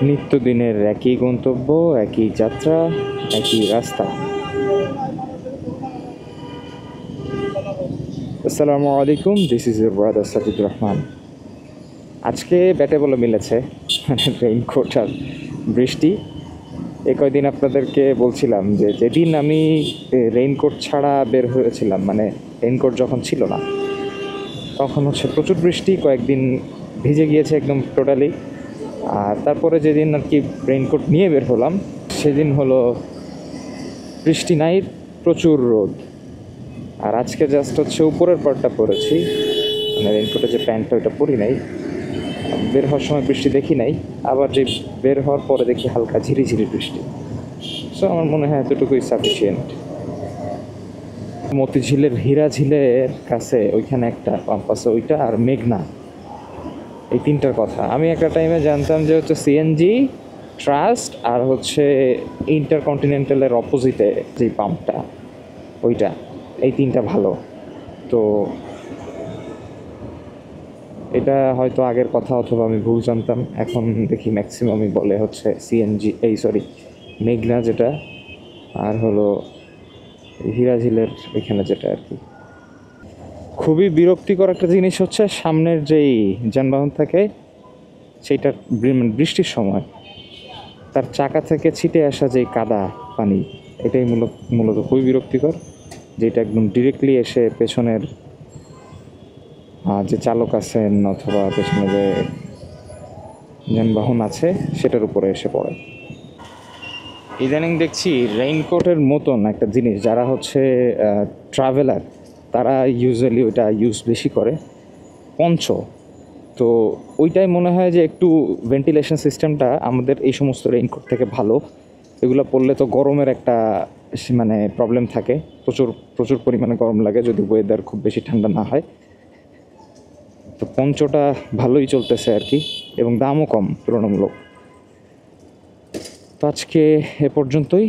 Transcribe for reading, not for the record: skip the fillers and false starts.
নিত্যদিনের একই গন্তব্য, একই যাত্রা, একই রাস্তা। আসসালামু আলাইকুম, this is your brother Sajidur Rahman. আজকে ব্যাটে বলে মিলেছে, মানে রেইনকোট আর বৃষ্টি। এ কয়দিন আপনাদেরকে বলছিলাম যে যেদিন আমি রেইনকোট ছাড়া বের হয়েছিলাম, মানে রেইনকোট যখন ছিল না, তখন হচ্ছে প্রচুর বৃষ্টি, কয়েকদিন ভিজে গিয়েছে একদম টোটালি। আর তারপরে যেদিন আর কি রেইনকোট নিয়ে বের হলাম, সেদিন হলো বৃষ্টি নাই, প্রচুর রোদ। আর আজকে জাস্ট হচ্ছে উপরের পার্টটা পরেছি, মানে রেইনকোটের যে প্যান্টটা ওইটা পরি নাই। বের হওয়ার সময় বৃষ্টি দেখি নাই, আবার যে বের হওয়ার পরে দেখি হালকা ঝিরিঝিরি বৃষ্টি। সো আমার মনে হয় এতটুকুই সাফিসিয়েন্ট। মতিঝিলের হীরা ঝিলের কাছে ওইখানে একটা পাম্প আছে, ওইটা আর মেঘনা, এই তিনটার কথা আমি একটা টাইমে জানতাম যে হচ্ছে সিএনজি, ট্রাস্ট আর হচ্ছে ইন্টারকন্টিনেন্টালের অপোজিটে যে পাম্পটা, ওইটা, এই তিনটা ভালো। তো এটা হয়তো আগের কথা, অথবা আমি ভুল জানতাম। এখন দেখি ম্যাক্সিমামই বলে হচ্ছে সিএনজি, মেঘনা যেটা, আর হলো হীরাঝিলের ওইখানে যেটা আর কি। খুবই বিরক্তিকর একটা জিনিস হচ্ছে সামনের যেই যানবাহন থাকে, সেইটার বৃষ্টির সময় তার চাকা থেকে ছিটে আসা যেই কাদা পানি, এটাই মূলত খুবই বিরক্তিকর। যেটা একদম ডিরেক্টলি এসে পেছনের যে চালক আছেন অথবা পেছনে যে যানবাহন আছে সেটার উপরে এসে পড়ে। ইদানিং দেখছি রেইনকোটের মতন একটা জিনিস, যারা হচ্ছে ট্রাভেলার, তারা ইউজুয়ালি ওইটা ইউজ বেশি করে, পঞ্চ। তো ওইটাই মনে হয় যে একটু ভেন্টিলেশন সিস্টেমটা আমাদের এই সমস্ত রেইনকোট থেকে ভালো। এগুলো পরলে তো গরমের একটা মানে প্রবলেম থাকে, প্রচুর প্রচুর পরিমাণে গরম লাগে যদি ওয়েদার খুব বেশি ঠান্ডা না হয়। তো পঞ্চটা ভালোই চলতেছে আর কি, এবং দামও কম তুলনামূলক। তো আজকে এ পর্যন্তই।